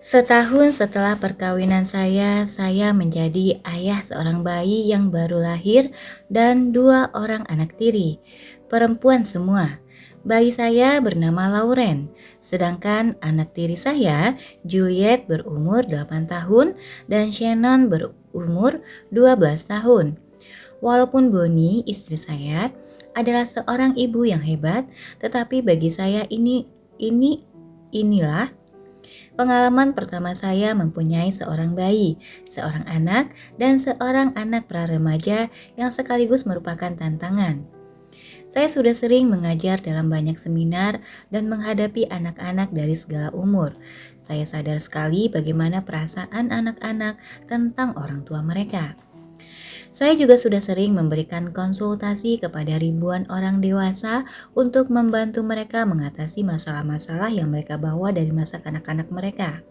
Setahun setelah perkawinan saya menjadi ayah seorang bayi yang baru lahir dan 2 orang anak tiri, perempuan semua. Bayi saya bernama Lauren, sedangkan anak tiri saya, Juliet berumur 8 tahun dan Shannon berumur 12 tahun. Walaupun Bonnie, istri saya, adalah seorang ibu yang hebat, tetapi bagi saya inilah pengalaman pertama saya mempunyai seorang bayi, seorang anak, dan seorang anak pra-remaja yang sekaligus merupakan tantangan. Saya sudah sering mengajar dalam banyak seminar dan menghadapi anak-anak dari segala umur. Saya sadar sekali bagaimana perasaan anak-anak tentang orang tua mereka. Saya juga sudah sering memberikan konsultasi kepada ribuan orang dewasa untuk membantu mereka mengatasi masalah-masalah yang mereka bawa dari masa kanak-kanak mereka.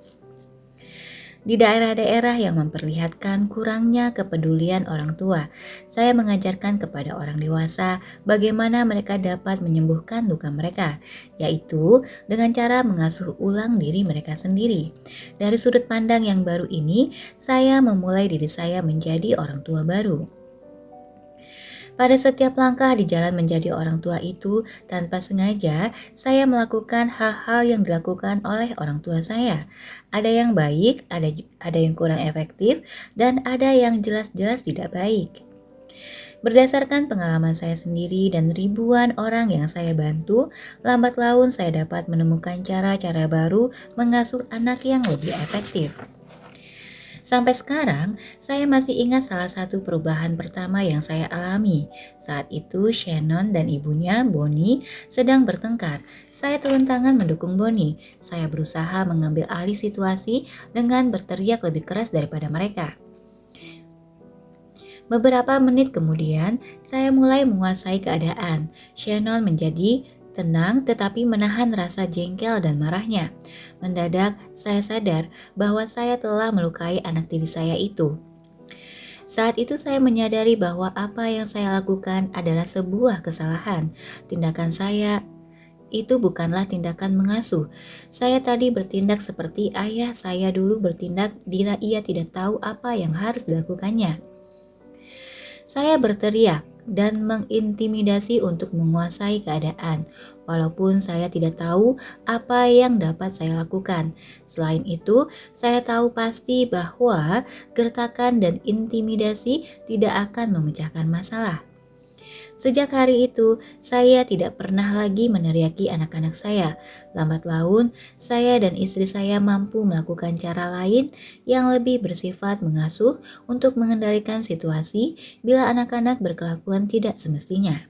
Di daerah-daerah yang memperlihatkan kurangnya kepedulian orang tua, saya mengajarkan kepada orang dewasa bagaimana mereka dapat menyembuhkan luka mereka, yaitu dengan cara mengasuh ulang diri mereka sendiri. Dari sudut pandang yang baru ini, saya memulai diri saya menjadi orang tua baru. Pada setiap langkah di jalan menjadi orang tua itu, tanpa sengaja, saya melakukan hal-hal yang dilakukan oleh orang tua saya. Ada yang baik, ada yang kurang efektif, dan ada yang jelas-jelas tidak baik. Berdasarkan pengalaman saya sendiri dan ribuan orang yang saya bantu, lambat laun saya dapat menemukan cara-cara baru mengasuh anak yang lebih efektif. Sampai sekarang, saya masih ingat salah satu perubahan pertama yang saya alami. Saat itu, Shannon dan ibunya, Bonnie, sedang bertengkar. Saya turun tangan mendukung Bonnie. Saya berusaha mengambil alih situasi dengan berteriak lebih keras daripada mereka. Beberapa menit kemudian, saya mulai menguasai keadaan. Shannon menjadi tenang tetapi menahan rasa jengkel dan marahnya. Mendadak, saya sadar bahwa saya telah melukai anak tiri saya itu. Saat itu saya menyadari bahwa apa yang saya lakukan adalah sebuah kesalahan. Tindakan saya itu bukanlah tindakan mengasuh. Saya tadi bertindak seperti ayah saya dulu bertindak bila ia tidak tahu apa yang harus dilakukannya. Saya berteriak dan mengintimidasi untuk menguasai keadaan, walaupun saya tidak tahu apa yang dapat saya lakukan. Selain itu, saya tahu pasti bahwa gertakan dan intimidasi tidak akan memecahkan masalah. Sejak hari itu, saya tidak pernah lagi meneriaki anak-anak saya. Lambat laun, saya dan istri saya mampu melakukan cara lain yang lebih bersifat mengasuh untuk mengendalikan situasi bila anak-anak berkelakuan tidak semestinya.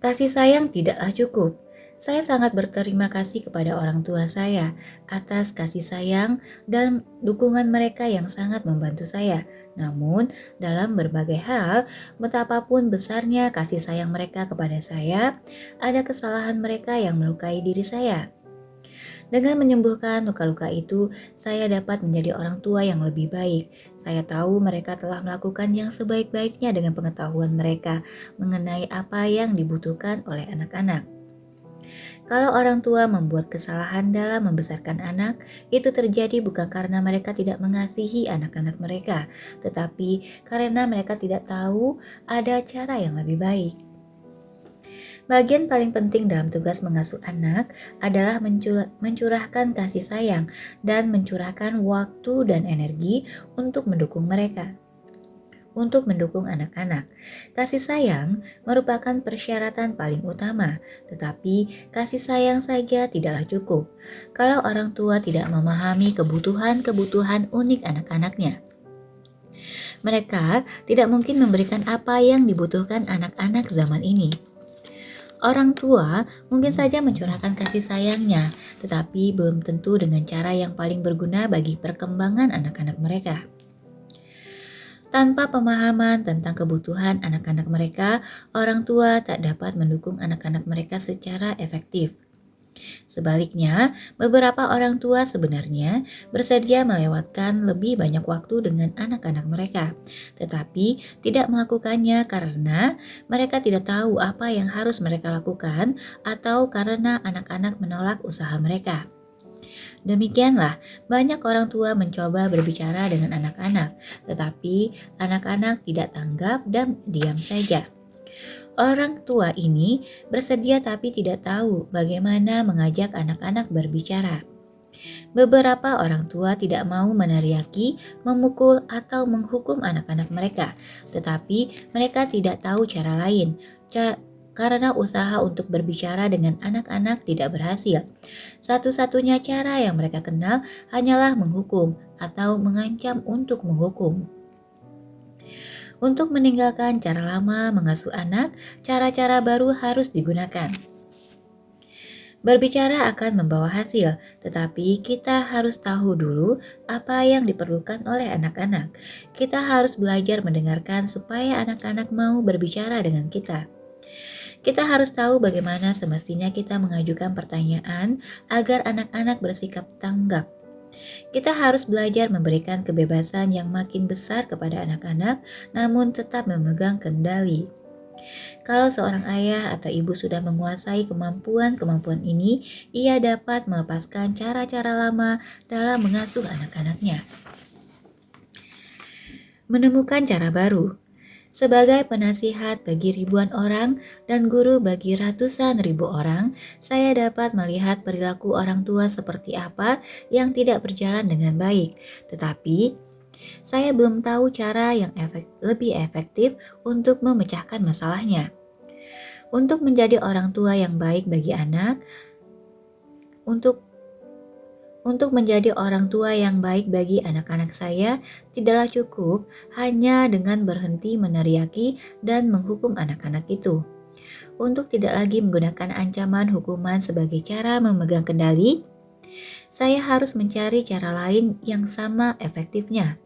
Kasih sayang tidaklah cukup. Saya sangat berterima kasih kepada orang tua saya atas kasih sayang dan dukungan mereka yang sangat membantu saya. Namun, dalam berbagai hal, betapapun besarnya kasih sayang mereka kepada saya, ada kesalahan mereka yang melukai diri saya. Dengan menyembuhkan luka-luka itu, saya dapat menjadi orang tua yang lebih baik. Saya tahu mereka telah melakukan yang sebaik-baiknya dengan pengetahuan mereka mengenai apa yang dibutuhkan oleh anak-anak. Kalau orang tua membuat kesalahan dalam membesarkan anak, itu terjadi bukan karena mereka tidak mengasihi anak-anak mereka, tetapi karena mereka tidak tahu ada cara yang lebih baik. Bagian paling penting dalam tugas mengasuh anak adalah mencurahkan kasih sayang dan mencurahkan waktu dan energi untuk mendukung mereka. Untuk mendukung anak-anak, kasih sayang merupakan persyaratan paling utama, tetapi kasih sayang saja tidaklah cukup kalau orang tua tidak memahami kebutuhan-kebutuhan unik anak-anaknya. Mereka tidak mungkin memberikan apa yang dibutuhkan anak-anak zaman ini. Orang tua mungkin saja mencurahkan kasih sayangnya, tetapi belum tentu dengan cara yang paling berguna bagi perkembangan anak-anak mereka. Tanpa pemahaman tentang kebutuhan anak-anak mereka, orang tua tak dapat mendukung anak-anak mereka secara efektif. Sebaliknya, beberapa orang tua sebenarnya bersedia melewatkan lebih banyak waktu dengan anak-anak mereka, tetapi tidak melakukannya karena mereka tidak tahu apa yang harus mereka lakukan atau karena anak-anak menolak usaha mereka. Demikianlah, banyak orang tua mencoba berbicara dengan anak-anak, tetapi anak-anak tidak tanggap dan diam saja. Orang tua ini bersedia tapi tidak tahu bagaimana mengajak anak-anak berbicara. Beberapa orang tua tidak mau meneriaki, memukul, atau menghukum anak-anak mereka, tetapi mereka tidak tahu cara lain. Karena usaha untuk berbicara dengan anak-anak tidak berhasil. Satu-satunya cara yang mereka kenal hanyalah menghukum atau mengancam untuk menghukum. Untuk meninggalkan cara lama mengasuh anak, cara-cara baru harus digunakan. Berbicara akan membawa hasil, tetapi kita harus tahu dulu apa yang diperlukan oleh anak-anak. Kita harus belajar mendengarkan supaya anak-anak mau berbicara dengan kita. Kita harus tahu bagaimana semestinya kita mengajukan pertanyaan agar anak-anak bersikap tanggap. Kita harus belajar memberikan kebebasan yang makin besar kepada anak-anak, namun tetap memegang kendali. Kalau seorang ayah atau ibu sudah menguasai kemampuan-kemampuan ini, ia dapat melepaskan cara-cara lama dalam mengasuh anak-anaknya. Menemukan cara baru. Sebagai penasihat bagi ribuan orang dan guru bagi ratusan ribu orang, saya dapat melihat perilaku orang tua seperti apa yang tidak berjalan dengan baik. Tetapi, saya belum tahu cara yang lebih efektif untuk memecahkan masalahnya. Untuk menjadi orang tua yang baik bagi anak, untuk menjadi orang tua yang baik bagi anak-anak saya, tidaklah cukup hanya dengan berhenti meneriaki dan menghukum anak-anak itu. Untuk tidak lagi menggunakan ancaman hukuman sebagai cara memegang kendali, saya harus mencari cara lain yang sama efektifnya.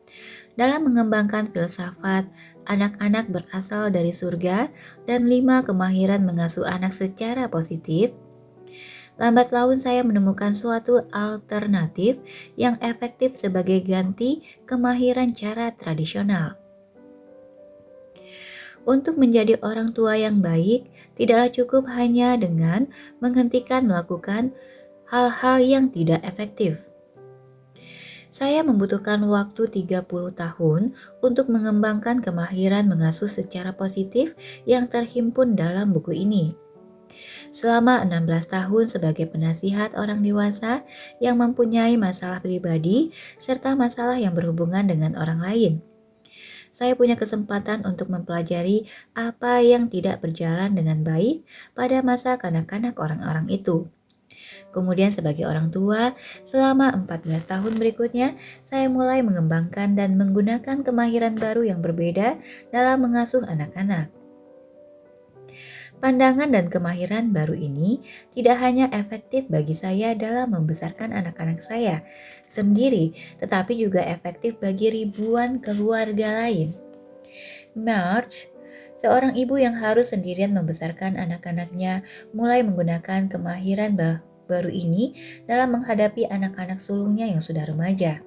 Dalam mengembangkan filsafat, anak-anak berasal dari surga dan 5 kemahiran mengasuh anak secara positif, lambat laun saya menemukan suatu alternatif yang efektif sebagai ganti kemahiran cara tradisional. Untuk menjadi orang tua yang baik, tidaklah cukup hanya dengan menghentikan melakukan hal-hal yang tidak efektif. Saya membutuhkan waktu 30 tahun untuk mengembangkan kemahiran mengasuh secara positif yang terhimpun dalam buku ini. Selama 16 tahun sebagai penasihat orang dewasa yang mempunyai masalah pribadi serta masalah yang berhubungan dengan orang lain. Saya punya kesempatan untuk mempelajari apa yang tidak berjalan dengan baik pada masa kanak-kanak orang-orang itu. Kemudian sebagai orang tua, selama 14 tahun berikutnya, saya mulai mengembangkan dan menggunakan kemahiran baru yang berbeda dalam mengasuh anak-anak. Pandangan dan kemahiran baru ini tidak hanya efektif bagi saya dalam membesarkan anak-anak saya sendiri, tetapi juga efektif bagi ribuan keluarga lain. Marge, seorang ibu yang harus sendirian membesarkan anak-anaknya, mulai menggunakan kemahiran baru ini dalam menghadapi anak-anak sulungnya yang sudah remaja.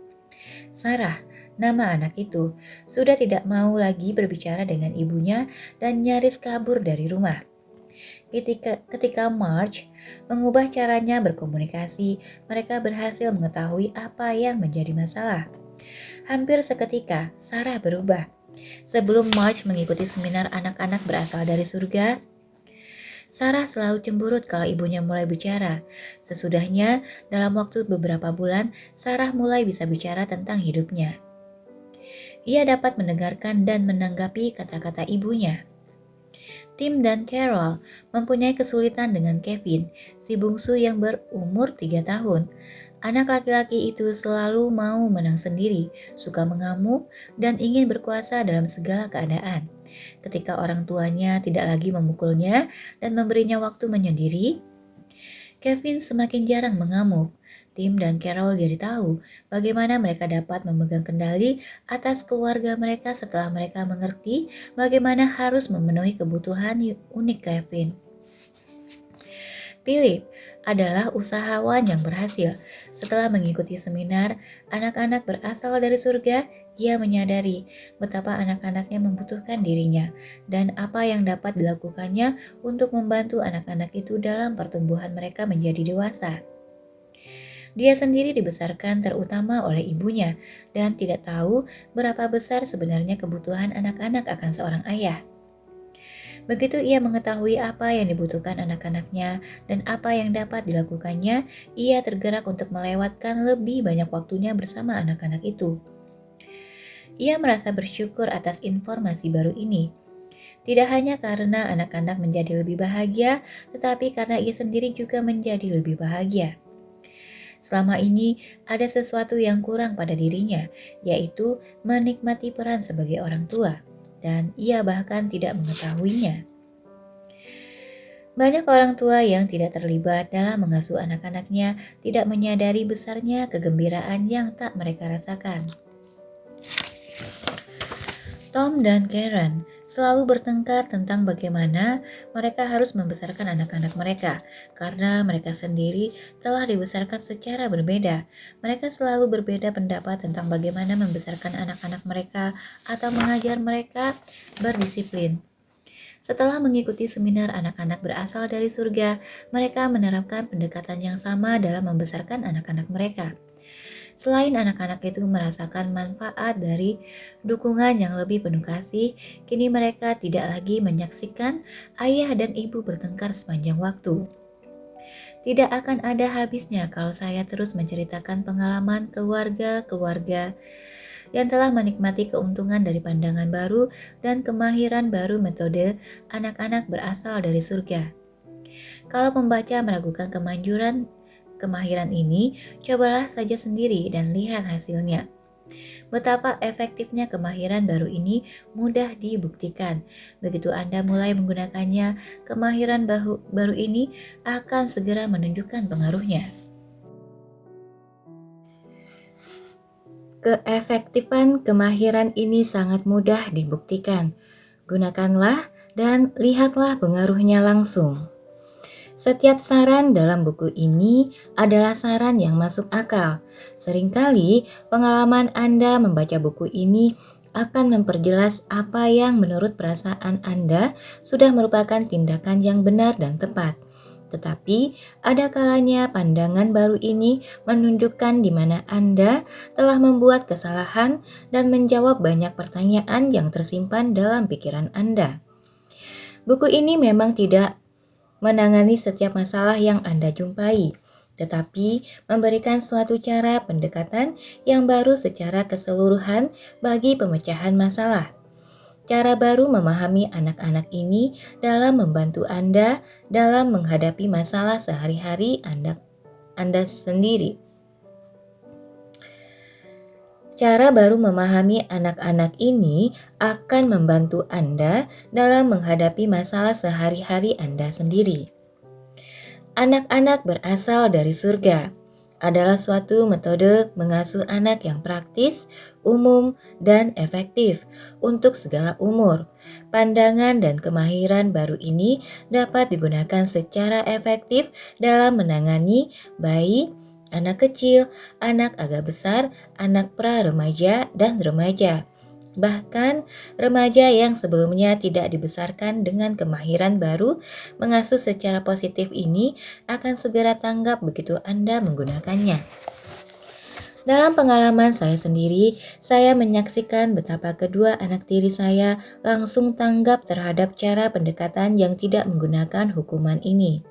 Sarah, nama anak itu, sudah tidak mau lagi berbicara dengan ibunya dan nyaris kabur dari rumah. Ketika Marge mengubah caranya berkomunikasi, mereka berhasil mengetahui apa yang menjadi masalah. Hampir seketika, Sarah berubah. Sebelum Marge mengikuti seminar anak-anak berasal dari surga, Sarah selalu cemburut kalau ibunya mulai bicara. Sesudahnya, dalam waktu beberapa bulan, Sarah mulai bisa bicara tentang hidupnya. Ia dapat mendengarkan dan menanggapi kata-kata ibunya. Tim dan Carol mempunyai kesulitan dengan Kevin, si bungsu yang berumur 3 tahun. Anak laki-laki itu selalu mau menang sendiri, suka mengamuk, dan ingin berkuasa dalam segala keadaan. Ketika orang tuanya tidak lagi memukulnya dan memberinya waktu menyendiri, Kevin semakin jarang mengamuk. Tim dan Carol jadi tahu bagaimana mereka dapat memegang kendali atas keluarga mereka setelah mereka mengerti bagaimana harus memenuhi kebutuhan unik Kevin. Philip adalah usahawan yang berhasil. Setelah mengikuti seminar anak-anak berasal dari surga, ia menyadari betapa anak-anaknya membutuhkan dirinya dan apa yang dapat dilakukannya untuk membantu anak-anak itu dalam pertumbuhan mereka menjadi dewasa. Dia sendiri dibesarkan terutama oleh ibunya dan tidak tahu berapa besar sebenarnya kebutuhan anak-anak akan seorang ayah. Begitu ia mengetahui apa yang dibutuhkan anak-anaknya dan apa yang dapat dilakukannya, ia tergerak untuk melewatkan lebih banyak waktunya bersama anak-anak itu. Ia merasa bersyukur atas informasi baru ini. Tidak hanya karena anak-anak menjadi lebih bahagia, tetapi karena ia sendiri juga menjadi lebih bahagia. Selama ini ada sesuatu yang kurang pada dirinya, yaitu menikmati peran sebagai orang tua, dan ia bahkan tidak mengetahuinya. Banyak orang tua yang tidak terlibat dalam mengasuh anak-anaknya tidak menyadari besarnya kegembiraan yang tak mereka rasakan. Tom dan Karen selalu bertengkar tentang bagaimana mereka harus membesarkan anak-anak mereka, karena mereka sendiri telah dibesarkan secara berbeda. Mereka selalu berbeda pendapat tentang bagaimana membesarkan anak-anak mereka atau mengajar mereka berdisiplin. Setelah mengikuti seminar anak-anak berasal dari surga, mereka menerapkan pendekatan yang sama dalam membesarkan anak-anak mereka. Selain anak-anak itu merasakan manfaat dari dukungan yang lebih penuh kasih, kini mereka tidak lagi menyaksikan ayah dan ibu bertengkar sepanjang waktu. Tidak akan ada habisnya kalau saya terus menceritakan pengalaman keluarga-keluarga yang telah menikmati keuntungan dari pandangan baru dan kemahiran baru metode anak-anak berasal dari surga. Kalau pembaca meragukan kemahiran ini, cobalah saja sendiri dan lihat hasilnya. Betapa efektifnya kemahiran baru ini mudah dibuktikan. Begitu Anda mulai menggunakannya, kemahiran baru ini akan segera menunjukkan pengaruhnya. Keefektifan kemahiran ini sangat mudah dibuktikan. Gunakanlah dan lihatlah pengaruhnya langsung. Setiap saran dalam buku ini adalah saran yang masuk akal. Seringkali pengalaman Anda membaca buku ini akan memperjelas apa yang menurut perasaan Anda sudah merupakan tindakan yang benar dan tepat. Tetapi ada kalanya pandangan baru ini menunjukkan di mana Anda telah membuat kesalahan dan menjawab banyak pertanyaan yang tersimpan dalam pikiran Anda. Buku ini memang tidak menangani setiap masalah yang Anda jumpai, tetapi memberikan suatu cara pendekatan yang baru secara keseluruhan bagi pemecahan masalah. Cara baru memahami anak-anak ini dalam membantu Anda dalam menghadapi masalah sehari-hari Anda sendiri. Cara baru memahami anak-anak ini akan membantu Anda dalam menghadapi masalah sehari-hari Anda sendiri. Anak-anak berasal dari surga adalah suatu metode mengasuh anak yang praktis, umum, dan efektif untuk segala umur. Pandangan dan kemahiran baru ini dapat digunakan secara efektif dalam menangani bayi, anak kecil, anak agak besar, anak pra-remaja, dan remaja. Bahkan remaja yang sebelumnya tidak dibesarkan dengan kemahiran baru mengasuh secara positif ini akan segera tanggap begitu Anda menggunakannya. Dalam pengalaman saya sendiri, saya menyaksikan betapa kedua anak tiri saya langsung tanggap terhadap cara pendekatan yang tidak menggunakan hukuman ini.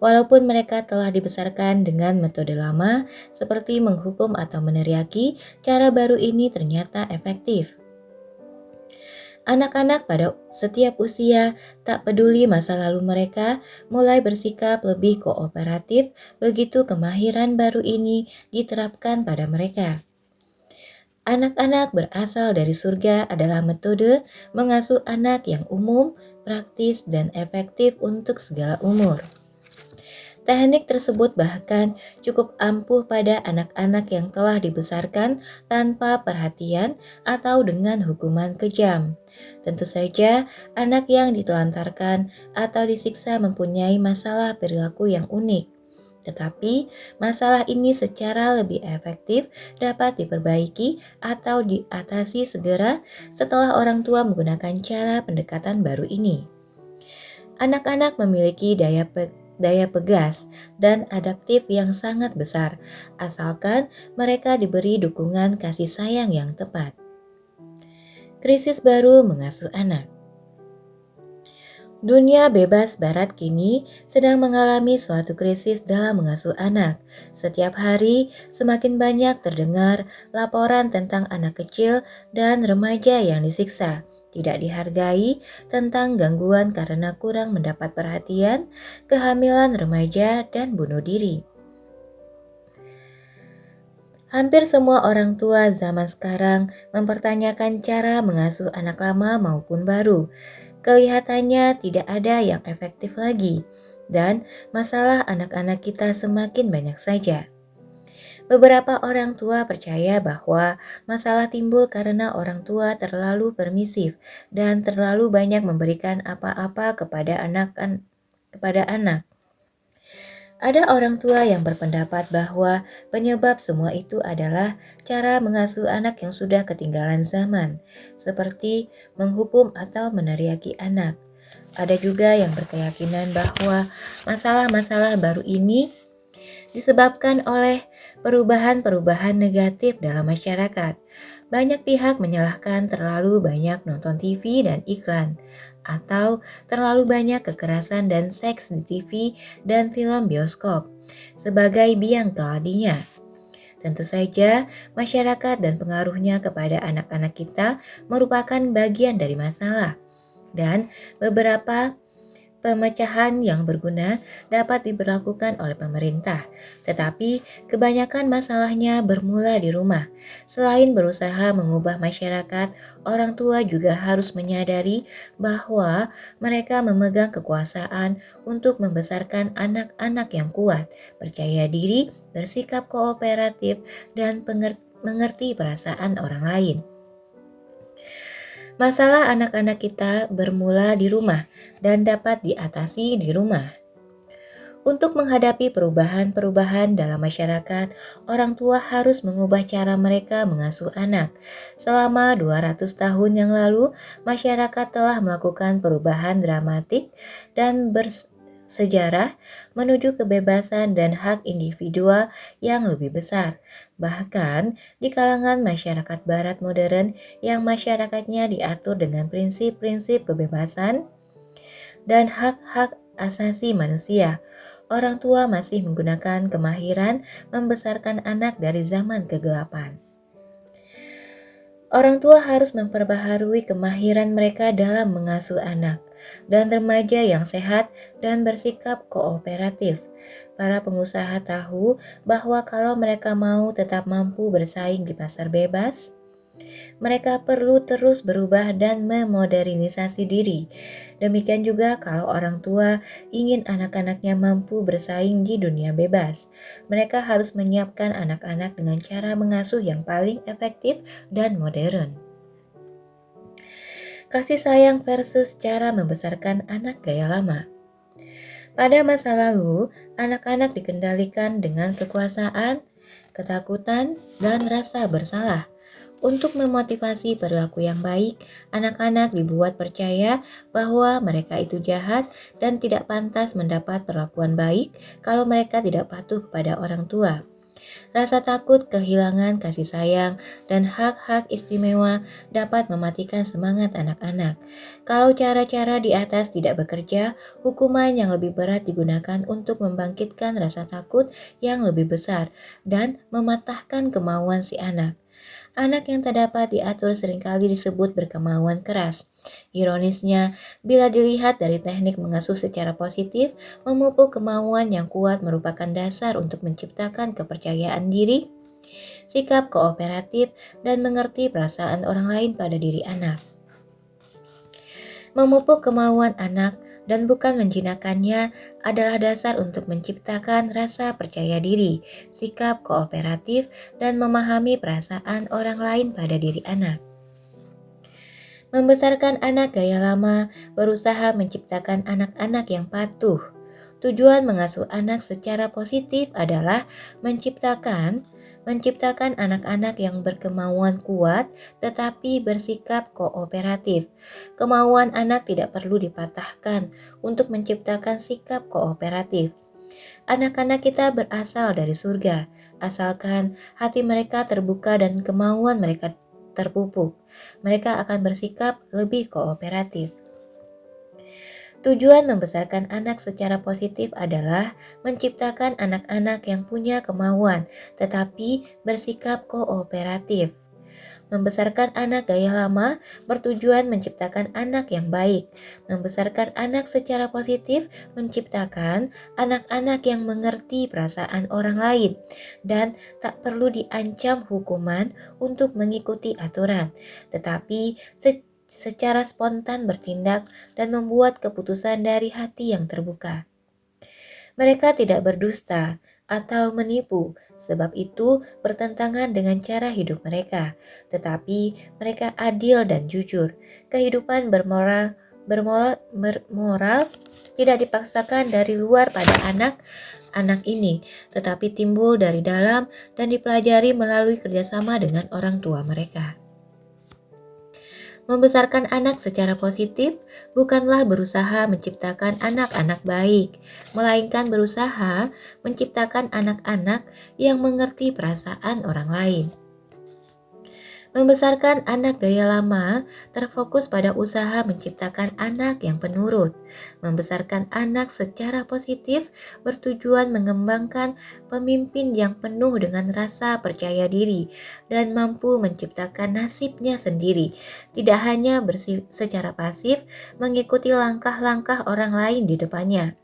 Walaupun mereka telah dibesarkan dengan metode lama, seperti menghukum atau meneriaki, cara baru ini ternyata efektif. Anak-anak pada setiap usia, tak peduli masa lalu mereka, mulai bersikap lebih kooperatif begitu kemahiran baru ini diterapkan pada mereka. Anak-anak berasal dari surga adalah metode mengasuh anak yang umum, praktis, dan efektif untuk segala umur. Teknik tersebut bahkan cukup ampuh pada anak-anak yang telah dibesarkan tanpa perhatian atau dengan hukuman kejam. Tentu saja, anak yang ditelantarkan atau disiksa mempunyai masalah perilaku yang unik. Tetapi, masalah ini secara lebih efektif dapat diperbaiki atau diatasi segera setelah orang tua menggunakan cara pendekatan baru ini. Anak-anak memiliki daya pegas, dan adaptif yang sangat besar, asalkan mereka diberi dukungan kasih sayang yang tepat. Krisis baru mengasuh anak. Dunia bebas barat kini sedang mengalami suatu krisis dalam mengasuh anak. Setiap hari semakin banyak terdengar laporan tentang anak kecil dan remaja yang disiksa, tidak dihargai, tentang gangguan karena kurang mendapat perhatian, kehamilan remaja, dan bunuh diri. Hampir semua orang tua zaman sekarang mempertanyakan cara mengasuh anak lama maupun baru. Kelihatannya tidak ada yang efektif lagi, dan masalah anak-anak kita semakin banyak saja. Beberapa orang tua percaya bahwa masalah timbul karena orang tua terlalu permisif dan terlalu banyak memberikan apa-apa kepada anak. Ada orang tua yang berpendapat bahwa penyebab semua itu adalah cara mengasuh anak yang sudah ketinggalan zaman, seperti menghukum atau meneriaki anak. Ada juga yang berkeyakinan bahwa masalah-masalah baru ini disebabkan oleh perubahan-perubahan negatif dalam masyarakat. Banyak pihak menyalahkan terlalu banyak nonton TV dan iklan, atau terlalu banyak kekerasan dan seks di TV dan film bioskop sebagai biang keladinya. Tentu saja, masyarakat dan pengaruhnya kepada anak-anak kita merupakan bagian dari masalah, dan beberapa pemecahan yang berguna dapat diberlakukan oleh pemerintah, tetapi kebanyakan masalahnya bermula di rumah. Selain berusaha mengubah masyarakat, orang tua juga harus menyadari bahwa mereka memegang kekuasaan untuk membesarkan anak-anak yang kuat, percaya diri, bersikap kooperatif, dan mengerti perasaan orang lain. Masalah anak-anak kita bermula di rumah dan dapat diatasi di rumah. Untuk menghadapi perubahan-perubahan dalam masyarakat, orang tua harus mengubah cara mereka mengasuh anak. Selama 200 tahun yang lalu, masyarakat telah melakukan perubahan dramatik dan bersejarah menuju kebebasan dan hak individual yang lebih besar. Bahkan di kalangan masyarakat barat modern yang masyarakatnya diatur dengan prinsip-prinsip kebebasan dan hak-hak asasi manusia, orang tua masih menggunakan kemahiran membesarkan anak dari zaman kegelapan. Orang tua harus memperbaharui kemahiran mereka dalam mengasuh anak dan remaja yang sehat dan bersikap kooperatif. Para pengusaha tahu bahwa kalau mereka mau tetap mampu bersaing di pasar bebas, mereka perlu terus berubah dan memodernisasi diri. Demikian juga kalau orang tua ingin anak-anaknya mampu bersaing di dunia bebas. Mereka harus menyiapkan anak-anak dengan cara mengasuh yang paling efektif dan modern. Kasih sayang versus cara membesarkan anak gaya lama. Pada masa lalu, anak-anak dikendalikan dengan kekuasaan, ketakutan, dan rasa bersalah. Untuk memotivasi perilaku yang baik, anak-anak dibuat percaya bahwa mereka itu jahat dan tidak pantas mendapat perlakuan baik kalau mereka tidak patuh kepada orang tua. Rasa takut kehilangan kasih sayang dan hak-hak istimewa dapat mematikan semangat anak-anak. Kalau cara-cara di atas tidak bekerja, hukuman yang lebih berat digunakan untuk membangkitkan rasa takut yang lebih besar dan mematahkan kemauan si anak. Anak yang tak dapat diatur seringkali disebut berkemauan keras. Ironisnya, bila dilihat dari teknik mengasuh secara positif, memupuk kemauan yang kuat merupakan dasar untuk menciptakan kepercayaan diri, sikap kooperatif, dan mengerti perasaan orang lain pada diri anak. Memupuk kemauan anak dan bukan menjinakkannya adalah dasar untuk menciptakan rasa percaya diri, sikap kooperatif, dan memahami perasaan orang lain pada diri anak. Membesarkan anak gaya lama berusaha menciptakan anak-anak yang patuh, Tujuan mengasuh anak secara positif adalah menciptakan anak-anak yang berkemauan kuat tetapi bersikap kooperatif. Kemauan anak tidak perlu dipatahkan untuk menciptakan sikap kooperatif. Anak-anak kita berasal dari surga, asalkan hati mereka terbuka dan kemauan mereka terpupuk. Mereka akan bersikap lebih kooperatif. Tujuan membesarkan anak secara positif adalah menciptakan anak-anak yang punya kemauan, tetapi bersikap kooperatif. Membesarkan anak gaya lama bertujuan menciptakan anak yang baik. Membesarkan anak secara positif menciptakan anak-anak yang mengerti perasaan orang lain dan tak perlu diancam hukuman untuk mengikuti aturan, tetapi secara spontan bertindak dan membuat keputusan dari hati yang terbuka. Mereka tidak berdusta atau menipu, sebab itu bertentangan dengan cara hidup mereka. Tetapi mereka adil dan jujur. Kehidupan bermoral tidak dipaksakan dari luar pada anak-anak ini, tetapi timbul dari dalam dan dipelajari melalui kerjasama dengan orang tua mereka. Membesarkan anak secara positif bukanlah berusaha menciptakan anak-anak baik, melainkan berusaha menciptakan anak-anak yang mengerti perasaan orang lain. Membesarkan anak gaya lama terfokus pada usaha menciptakan anak yang penurut. Membesarkan anak secara positif bertujuan mengembangkan pemimpin yang penuh dengan rasa percaya diri dan mampu menciptakan nasibnya sendiri, tidak hanya secara pasif mengikuti langkah-langkah orang lain di depannya.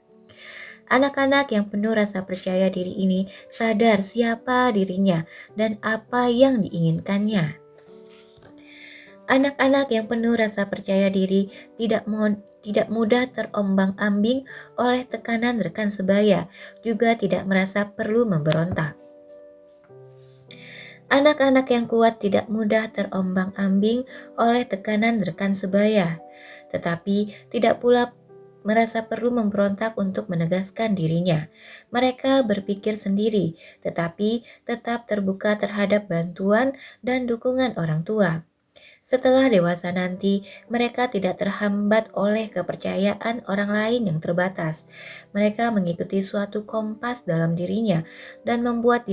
Anak-anak yang penuh rasa percaya diri ini sadar siapa dirinya dan apa yang diinginkannya. Anak-anak yang penuh rasa percaya diri tidak mudah terombang-ambing oleh tekanan rekan sebaya, juga tidak merasa perlu memberontak. Anak-anak yang kuat tidak mudah terombang-ambing oleh tekanan rekan sebaya, tetapi tidak pula merasa perlu memberontak untuk menegaskan dirinya. Mereka berpikir sendiri, tetapi tetap terbuka terhadap bantuan dan dukungan orang tua. Setelah dewasa nanti, mereka tidak terhambat oleh kepercayaan orang lain yang terbatas. Mereka mengikuti suatu kompas dalam dirinya dan membuat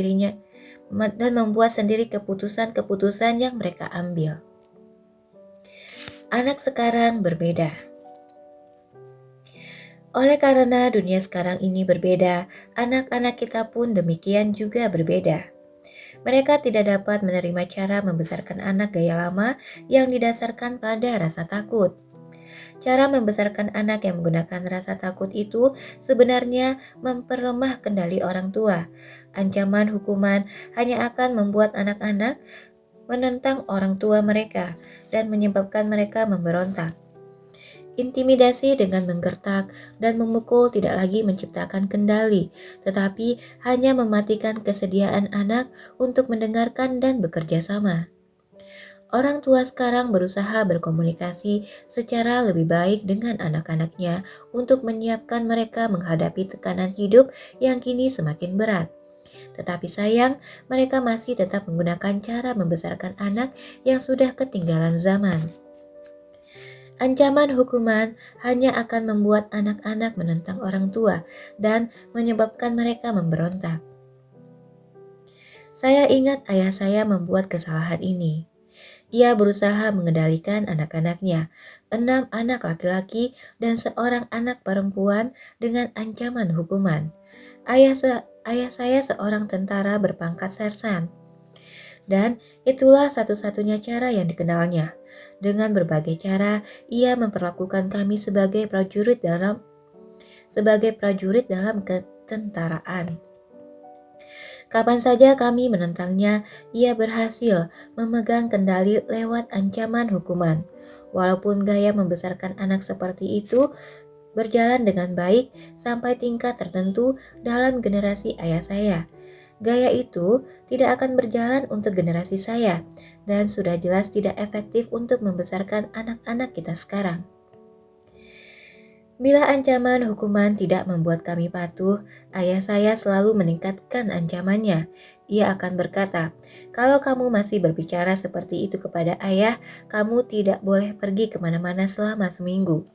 sendiri keputusan-keputusan yang mereka ambil. Anak sekarang berbeda. Oleh karena dunia sekarang ini berbeda, anak-anak kita pun demikian juga berbeda. Mereka tidak dapat menerima cara membesarkan anak gaya lama yang didasarkan pada rasa takut. Cara membesarkan anak yang menggunakan rasa takut itu sebenarnya memperlemah kendali orang tua. Ancaman hukuman hanya akan membuat anak-anak menentang orang tua mereka dan menyebabkan mereka memberontak. Intimidasi dengan menggertak dan memukul tidak lagi menciptakan kendali, tetapi hanya mematikan kesediaan anak untuk mendengarkan dan bekerja sama. Orang tua sekarang berusaha berkomunikasi secara lebih baik dengan anak-anaknya untuk menyiapkan mereka menghadapi tekanan hidup yang kini semakin berat. Tetapi sayang, mereka masih tetap menggunakan cara membesarkan anak yang sudah ketinggalan zaman. Ancaman hukuman hanya akan membuat anak-anak menentang orang tua dan menyebabkan mereka memberontak. Saya ingat ayah saya membuat kesalahan ini. Ia berusaha mengendalikan anak-anaknya, 6 anak laki-laki dan seorang anak perempuan dengan ancaman hukuman. Ayah saya seorang tentara berpangkat sersan. Dan itulah satu-satunya cara yang dikenalnya. Dengan berbagai cara, ia memperlakukan kami sebagai prajurit dalam ketentaraan. Kapan saja kami menentangnya, ia berhasil memegang kendali lewat ancaman hukuman. Walaupun gaya membesarkan anak seperti itu berjalan dengan baik sampai tingkat tertentu dalam generasi ayah saya, gaya itu tidak akan berjalan untuk generasi saya dan sudah jelas tidak efektif untuk membesarkan anak-anak kita sekarang. Bila ancaman hukuman tidak membuat kami patuh, ayah saya selalu meningkatkan ancamannya. Ia akan berkata, "Kalau kamu masih berbicara seperti itu kepada ayah, kamu tidak boleh pergi kemana-mana selama seminggu."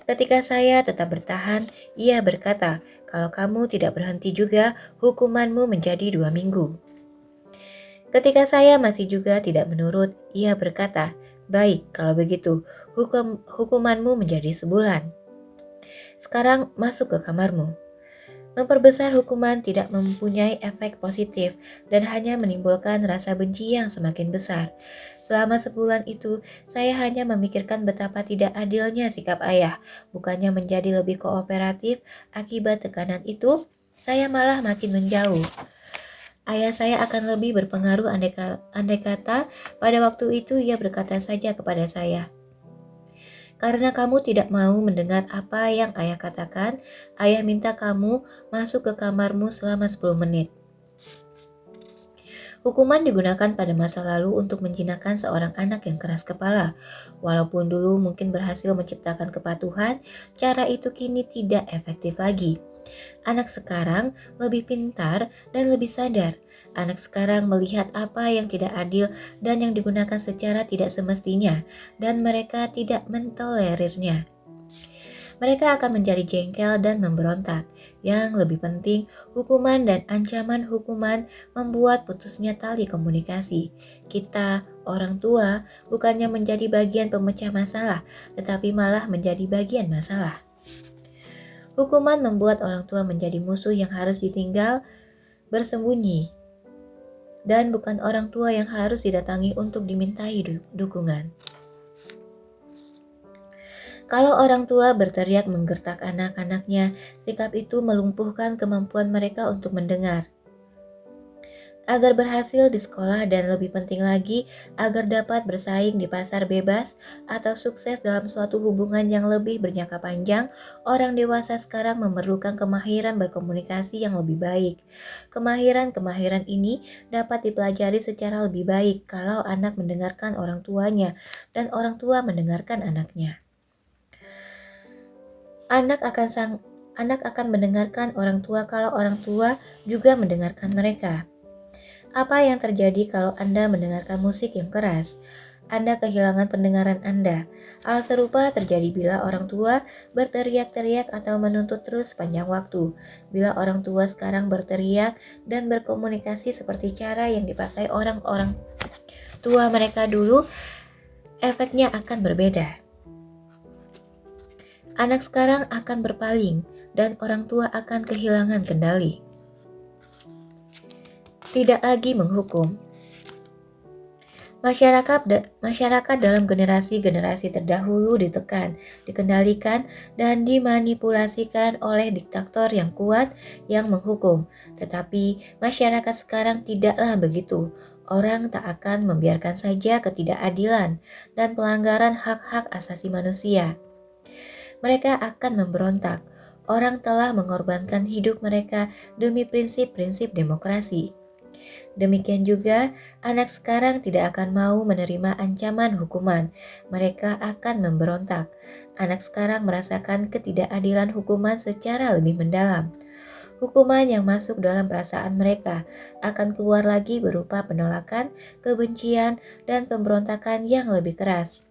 Ketika saya tetap bertahan, ia berkata, "Kalau kamu tidak berhenti juga, hukumanmu menjadi 2 minggu." Ketika saya masih juga tidak menurut, ia berkata, "Baik, kalau begitu, hukumanmu menjadi sebulan. Sekarang masuk ke kamarmu." Memperbesar hukuman tidak mempunyai efek positif dan hanya menimbulkan rasa benci yang semakin besar. Selama sebulan itu, saya hanya memikirkan betapa tidak adilnya sikap ayah. Bukannya menjadi lebih kooperatif, akibat tekanan itu, saya malah makin menjauh. Ayah saya akan lebih berpengaruh andai kata pada waktu itu ia berkata saja kepada saya, "Karena kamu tidak mau mendengar apa yang ayah katakan, ayah minta kamu masuk ke kamarmu selama 10 menit." Hukuman digunakan pada masa lalu untuk menjinakkan seorang anak yang keras kepala. Walaupun dulu mungkin berhasil menciptakan kepatuhan, cara itu kini tidak efektif lagi. Anak sekarang lebih pintar dan lebih sadar. Anak sekarang melihat apa yang tidak adil dan yang digunakan secara tidak semestinya, dan mereka tidak mentolerirnya. Mereka akan menjadi jengkel dan memberontak. Yang lebih penting, hukuman dan ancaman hukuman membuat putusnya tali komunikasi. Kita, orang tua, bukannya menjadi bagian pemecah masalah, tetapi malah menjadi bagian masalah. Hukuman membuat orang tua menjadi musuh yang harus ditinggal bersembunyi, dan bukan orang tua yang harus didatangi untuk dimintai dukungan. Kalau orang tua berteriak menggertak anak-anaknya, sikap itu melumpuhkan kemampuan mereka untuk mendengar. Agar berhasil di sekolah dan lebih penting lagi, agar dapat bersaing di pasar bebas atau sukses dalam suatu hubungan yang lebih berjangka panjang, orang dewasa sekarang memerlukan kemahiran berkomunikasi yang lebih baik. Kemahiran-kemahiran ini dapat dipelajari secara lebih baik kalau anak mendengarkan orang tuanya dan orang tua mendengarkan anaknya. Anak akan mendengarkan orang tua kalau orang tua juga mendengarkan mereka. Apa yang terjadi kalau Anda mendengarkan musik yang keras? Anda kehilangan pendengaran Anda. Hal serupa terjadi bila orang tua berteriak-teriak atau menuntut terus sepanjang waktu. Bila orang tua sekarang berteriak dan berkomunikasi seperti cara yang dipakai orang-orang tua mereka dulu, efeknya akan berbeda. Anak sekarang akan berpaling dan orang tua akan kehilangan kendali. Tidak lagi menghukum. Masyarakat dalam generasi-generasi terdahulu ditekan, dikendalikan, dan dimanipulasikan oleh diktator yang kuat yang menghukum. Tetapi masyarakat sekarang tidaklah begitu. Orang tak akan membiarkan saja ketidakadilan dan pelanggaran hak-hak asasi manusia. Mereka akan memberontak. Orang telah mengorbankan hidup mereka demi prinsip-prinsip demokrasi. Demikian juga, anak sekarang tidak akan mau menerima ancaman hukuman. Mereka akan memberontak. Anak sekarang merasakan ketidakadilan hukuman secara lebih mendalam. Hukuman yang masuk dalam perasaan mereka akan keluar lagi berupa penolakan, kebencian, dan pemberontakan yang lebih keras.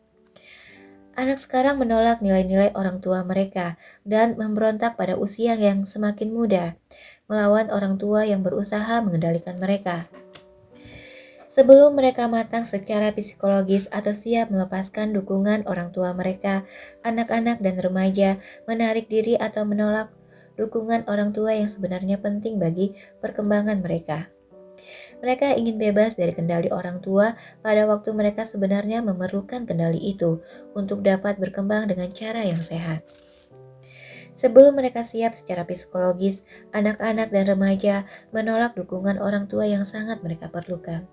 Anak sekarang menolak nilai-nilai orang tua mereka dan memberontak pada usia yang semakin muda, melawan orang tua yang berusaha mengendalikan mereka. Sebelum mereka matang secara psikologis atau siap melepaskan dukungan orang tua mereka, anak-anak dan remaja menarik diri atau menolak dukungan orang tua yang sebenarnya penting bagi perkembangan mereka. Mereka ingin bebas dari kendali orang tua pada waktu mereka sebenarnya memerlukan kendali itu untuk dapat berkembang dengan cara yang sehat. Sebelum mereka siap secara psikologis, anak-anak dan remaja menolak dukungan orang tua yang sangat mereka perlukan.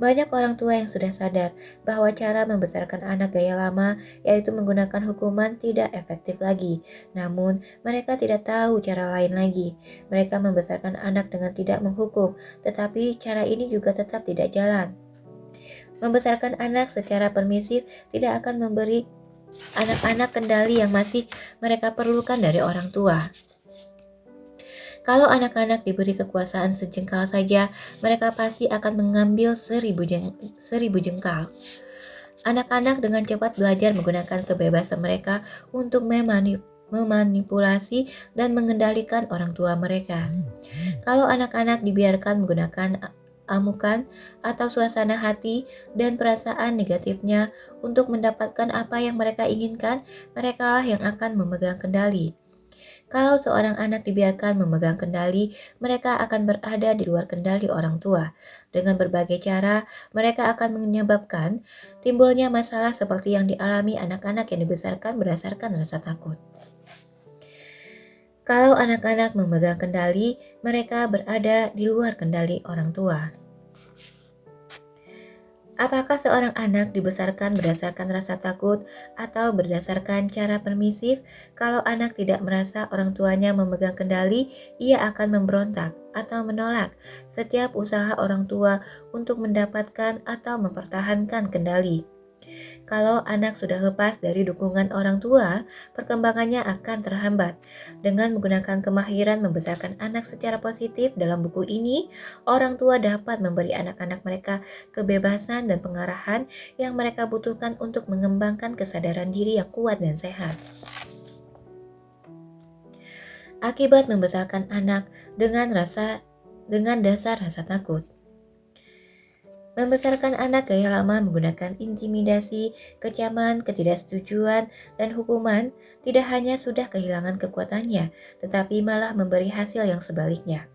Banyak orang tua yang sudah sadar bahwa cara membesarkan anak gaya lama, yaitu menggunakan hukuman, tidak efektif lagi. Namun, mereka tidak tahu cara lain lagi. Mereka membesarkan anak dengan tidak menghukum, tetapi cara ini juga tetap tidak jalan. Membesarkan anak secara permisif tidak akan memberi anak-anak kendali yang masih mereka perlukan dari orang tua. Kalau anak-anak diberi kekuasaan sejengkal saja, mereka pasti akan mengambil seribu jengkal. Anak-anak dengan cepat belajar menggunakan kebebasan mereka untuk memanipulasi dan mengendalikan orang tua mereka. Kalau anak-anak dibiarkan menggunakan amukan atau suasana hati dan perasaan negatifnya untuk mendapatkan apa yang mereka inginkan, merekalah yang akan memegang kendali. Kalau seorang anak dibiarkan memegang kendali, mereka akan berada di luar kendali orang tua. Dengan berbagai cara, mereka akan menyebabkan timbulnya masalah seperti yang dialami anak-anak yang dibesarkan berdasarkan rasa takut. Kalau anak-anak memegang kendali, mereka berada di luar kendali orang tua. Apakah seorang anak dibesarkan berdasarkan rasa takut atau berdasarkan cara permisif? Kalau anak tidak merasa orang tuanya memegang kendali, ia akan memberontak atau menolak setiap usaha orang tua untuk mendapatkan atau mempertahankan kendali. Kalau anak sudah lepas dari dukungan orang tua, perkembangannya akan terhambat. Dengan menggunakan kemahiran membesarkan anak secara positif dalam buku ini, orang tua dapat memberi anak-anak mereka kebebasan dan pengarahan yang mereka butuhkan untuk mengembangkan kesadaran diri yang kuat dan sehat. Akibat membesarkan anak dengan dasar rasa takut. Membesarkan anak gaya lama menggunakan intimidasi, kecaman, ketidaksetujuan, dan hukuman tidak hanya sudah kehilangan kekuatannya, tetapi malah memberi hasil yang sebaliknya.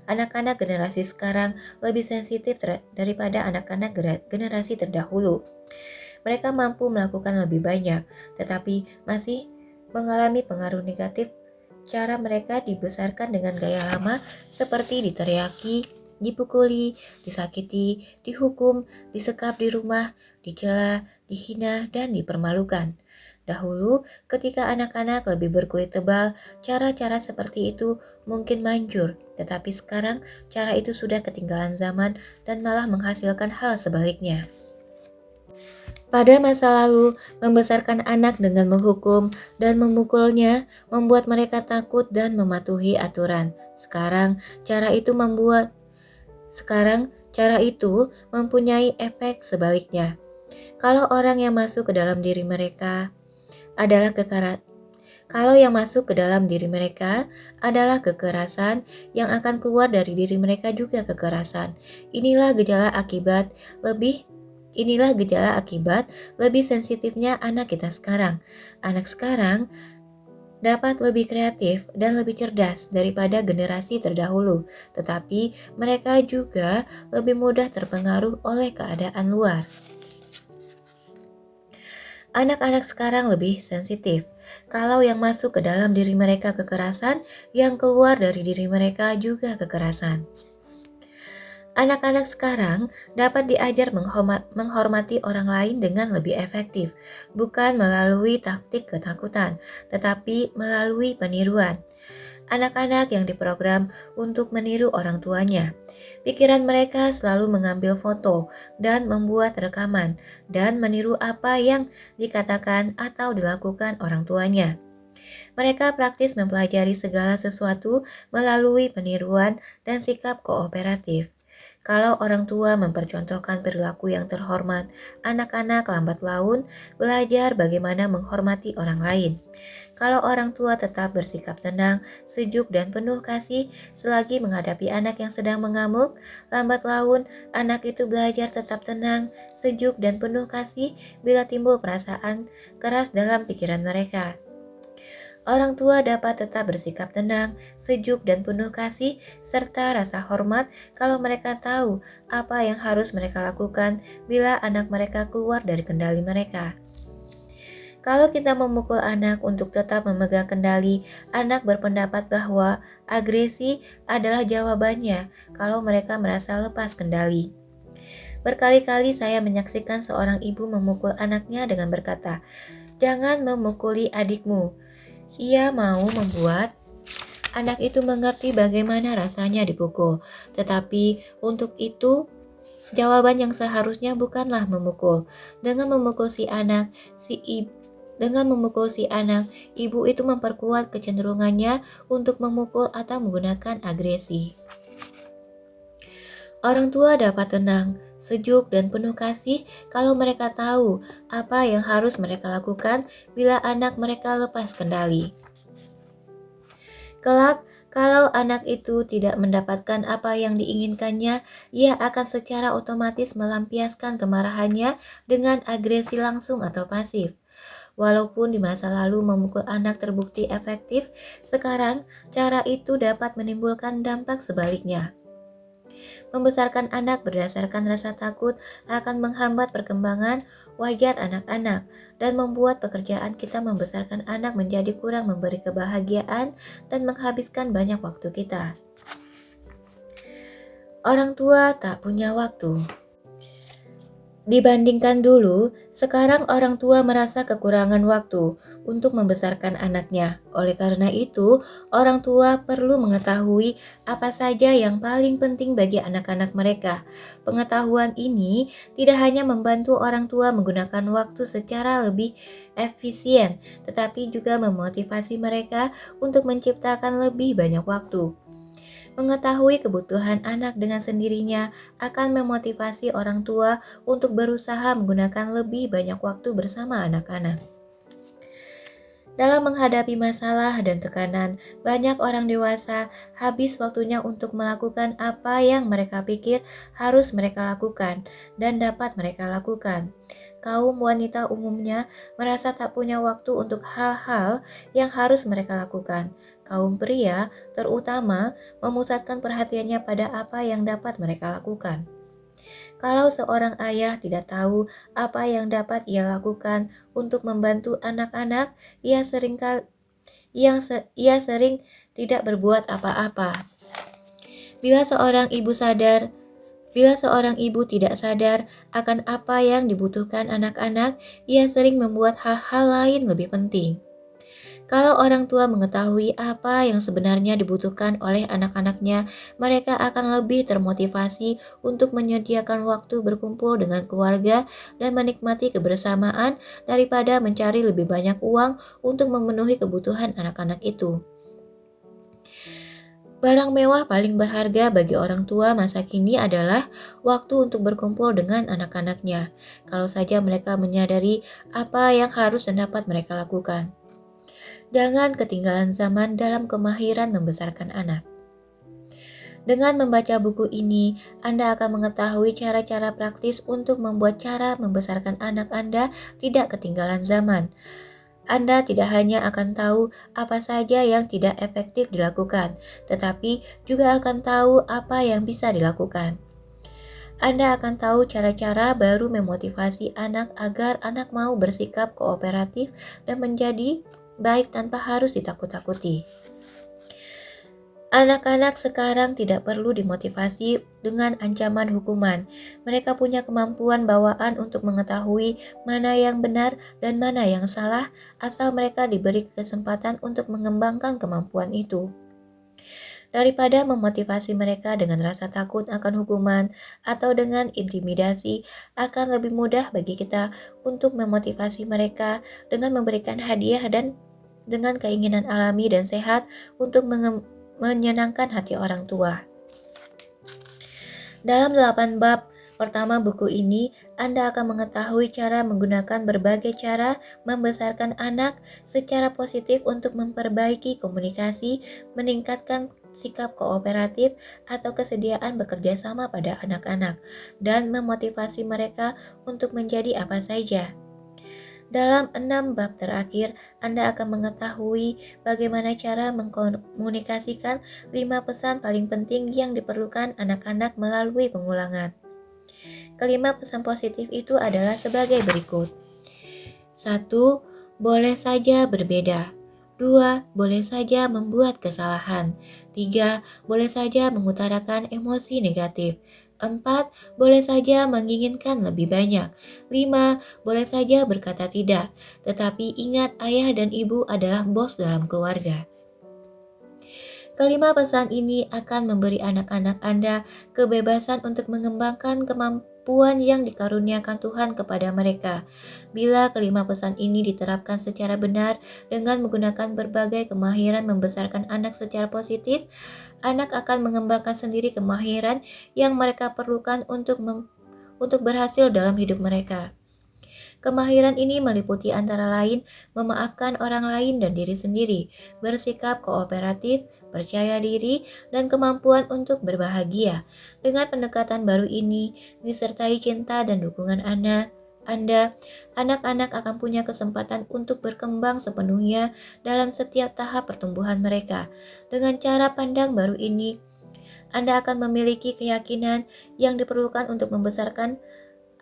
Anak-anak generasi sekarang lebih sensitif daripada anak-anak generasi terdahulu. Mereka mampu melakukan lebih banyak, tetapi masih mengalami pengaruh negatif. Cara mereka dibesarkan dengan gaya lama seperti diteriaki, dipukuli, disakiti, dihukum, disekap di rumah, dicela, dihina, dan dipermalukan. Dahulu, ketika anak-anak lebih berkulit tebal, cara-cara seperti itu mungkin manjur, tetapi sekarang cara itu sudah ketinggalan zaman dan malah menghasilkan hal sebaliknya. Pada masa lalu, membesarkan anak dengan menghukum dan memukulnya membuat mereka takut dan mematuhi aturan. Sekarang, cara itu mempunyai efek sebaliknya. Kalau orang yang masuk ke dalam diri mereka adalah kekerasan, yang akan keluar dari diri mereka juga kekerasan. Inilah gejala akibat lebih sensitifnya anak kita sekarang. Anak sekarang dapat lebih kreatif dan lebih cerdas daripada generasi terdahulu, tetapi mereka juga lebih mudah terpengaruh oleh keadaan luar. Anak-anak sekarang lebih sensitif. Kalau yang masuk ke dalam diri mereka kekerasan, yang keluar dari diri mereka juga kekerasan. Anak-anak sekarang dapat diajar menghormati orang lain dengan lebih efektif, bukan melalui taktik ketakutan, tetapi melalui peniruan. Anak-anak yang diprogram untuk meniru orang tuanya. Pikiran mereka selalu mengambil foto dan membuat rekaman dan meniru apa yang dikatakan atau dilakukan orang tuanya. Mereka praktis mempelajari segala sesuatu melalui peniruan dan sikap kooperatif. Kalau orang tua mempercontohkan perilaku yang terhormat, anak-anak lambat laun belajar bagaimana menghormati orang lain. Kalau orang tua tetap bersikap tenang, sejuk, dan penuh kasih selagi menghadapi anak yang sedang mengamuk, lambat laun anak itu belajar tetap tenang, sejuk, dan penuh kasih bila timbul perasaan keras dalam pikiran mereka. Orang tua dapat tetap bersikap tenang, sejuk, dan penuh kasih, serta rasa hormat kalau mereka tahu apa yang harus mereka lakukan bila anak mereka keluar dari kendali mereka. Kalau kita memukul anak untuk tetap memegang kendali, anak berpendapat bahwa agresi adalah jawabannya kalau mereka merasa lepas kendali. Berkali-kali saya menyaksikan seorang ibu memukul anaknya dengan berkata, "Jangan memukuli adikmu." Ia mau membuat anak itu mengerti bagaimana rasanya dipukul, tetapi untuk itu jawaban yang seharusnya bukanlah memukul. Dengan memukul si anak, Dengan memukul si anak, ibu itu memperkuat kecenderungannya untuk memukul atau menggunakan agresi. Orang tua dapat tenang, sejuk, dan penuh kasih kalau mereka tahu apa yang harus mereka lakukan bila anak mereka lepas kendali. Kelak, kalau anak itu tidak mendapatkan apa yang diinginkannya, ia akan secara otomatis melampiaskan kemarahannya dengan agresi langsung atau pasif. Walaupun di masa lalu memukul anak terbukti efektif, sekarang cara itu dapat menimbulkan dampak sebaliknya. Membesarkan anak berdasarkan rasa takut akan menghambat perkembangan wajar anak-anak dan membuat pekerjaan kita membesarkan anak menjadi kurang memberi kebahagiaan dan menghabiskan banyak waktu kita. Orang tua tak punya waktu. Dibandingkan dulu, sekarang orang tua merasa kekurangan waktu untuk membesarkan anaknya. Oleh karena itu, orang tua perlu mengetahui apa saja yang paling penting bagi anak-anak mereka. Pengetahuan ini tidak hanya membantu orang tua menggunakan waktu secara lebih efisien, tetapi juga memotivasi mereka untuk menciptakan lebih banyak waktu. Mengetahui kebutuhan anak dengan sendirinya akan memotivasi orang tua untuk berusaha menggunakan lebih banyak waktu bersama anak-anak. Dalam menghadapi masalah dan tekanan, banyak orang dewasa habis waktunya untuk melakukan apa yang mereka pikir harus mereka lakukan dan dapat mereka lakukan. Kaum wanita umumnya merasa tak punya waktu untuk hal-hal yang harus mereka lakukan. Kaum pria, terutama, memusatkan perhatiannya pada apa yang dapat mereka lakukan. Kalau seorang ayah tidak tahu apa yang dapat ia lakukan untuk membantu anak-anak, ia sering tidak berbuat apa-apa. Bila seorang ibu tidak sadar akan apa yang dibutuhkan anak-anak, ia sering membuat hal-hal lain lebih penting. Kalau orang tua mengetahui apa yang sebenarnya dibutuhkan oleh anak-anaknya, mereka akan lebih termotivasi untuk menyediakan waktu berkumpul dengan keluarga dan menikmati kebersamaan daripada mencari lebih banyak uang untuk memenuhi kebutuhan anak-anak itu. Barang mewah paling berharga bagi orang tua masa kini adalah waktu untuk berkumpul dengan anak-anaknya, kalau saja mereka menyadari apa yang harus dan dapat mereka lakukan. Jangan ketinggalan zaman dalam kemahiran membesarkan anak. Dengan membaca buku ini, Anda akan mengetahui cara-cara praktis untuk membuat cara membesarkan anak Anda tidak ketinggalan zaman. Anda tidak hanya akan tahu apa saja yang tidak efektif dilakukan, tetapi juga akan tahu apa yang bisa dilakukan. Anda akan tahu cara-cara baru memotivasi anak agar anak mau bersikap kooperatif dan menjadi baik tanpa harus ditakut-takuti. Anak-anak sekarang tidak perlu dimotivasi dengan ancaman hukuman. Mereka punya kemampuan bawaan untuk mengetahui mana yang benar dan mana yang salah, asal mereka diberi kesempatan untuk mengembangkan kemampuan itu. Daripada memotivasi mereka dengan rasa takut akan hukuman atau dengan intimidasi, akan lebih mudah bagi kita untuk memotivasi mereka dengan memberikan hadiah dan dengan keinginan alami dan sehat untuk menyenangkan hati orang tua. Dalam 8 bab pertama buku ini, Anda akan mengetahui cara menggunakan berbagai cara membesarkan anak secara positif untuk memperbaiki komunikasi, meningkatkan sikap kooperatif atau kesediaan bekerja sama pada anak-anak, dan memotivasi mereka untuk menjadi apa saja. Dalam 6 bab terakhir, Anda akan mengetahui bagaimana cara mengkomunikasikan 5 pesan paling penting yang diperlukan anak-anak melalui pengulangan. Kelima pesan positif itu adalah sebagai berikut. 1. Boleh saja berbeda. 2. Boleh saja membuat kesalahan. 3. Boleh saja mengutarakan emosi negatif. 4. Boleh saja menginginkan lebih banyak. 5. Boleh saja berkata tidak. Tetapi ingat, ayah dan ibu adalah bos dalam keluarga. Kelima pesan ini akan memberi anak-anak Anda kebebasan untuk mengembangkan kemampuan yang dikaruniakan Tuhan kepada mereka. Bila kelima pesan ini diterapkan secara benar dengan menggunakan berbagai kemahiran membesarkan anak secara positif, anak akan mengembangkan sendiri kemahiran yang mereka perlukan untuk berhasil dalam hidup mereka. Kemahiran ini meliputi antara lain memaafkan orang lain dan diri sendiri, bersikap kooperatif, percaya diri, dan kemampuan untuk berbahagia. Dengan pendekatan baru ini, disertai cinta dan dukungan anak-anak akan punya kesempatan untuk berkembang sepenuhnya dalam setiap tahap pertumbuhan mereka. Dengan cara pandang baru ini, Anda akan memiliki keyakinan yang diperlukan untuk membesarkan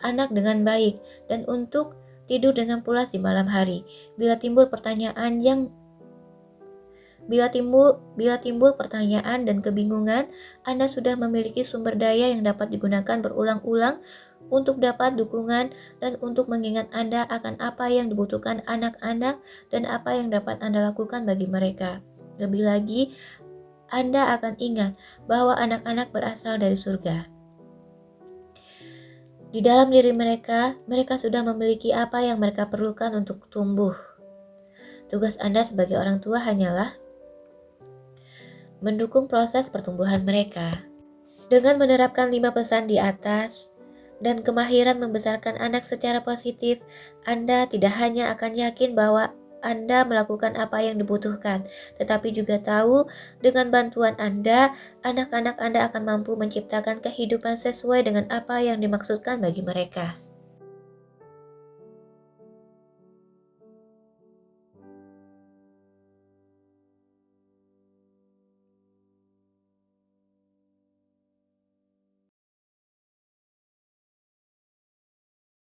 anak dengan baik dan untuk tidur dengan pulas di malam hari. Bila timbul pertanyaan dan kebingungan, Anda sudah memiliki sumber daya yang dapat digunakan berulang-ulang untuk dapat dukungan dan untuk mengingat Anda akan apa yang dibutuhkan anak-anak dan apa yang dapat Anda lakukan bagi mereka. Lebih lagi, Anda akan ingat bahwa anak-anak berasal dari surga. Di dalam diri mereka sudah memiliki apa yang mereka perlukan untuk tumbuh. Tugas Anda sebagai orang tua hanyalah mendukung proses pertumbuhan mereka. Dengan menerapkan 5 pesan di atas dan kemahiran membesarkan anak secara positif, Anda tidak hanya akan yakin bahwa Anda melakukan apa yang dibutuhkan, tetapi juga tahu dengan bantuan Anda, anak-anak Anda akan mampu menciptakan kehidupan sesuai dengan apa yang dimaksudkan bagi mereka.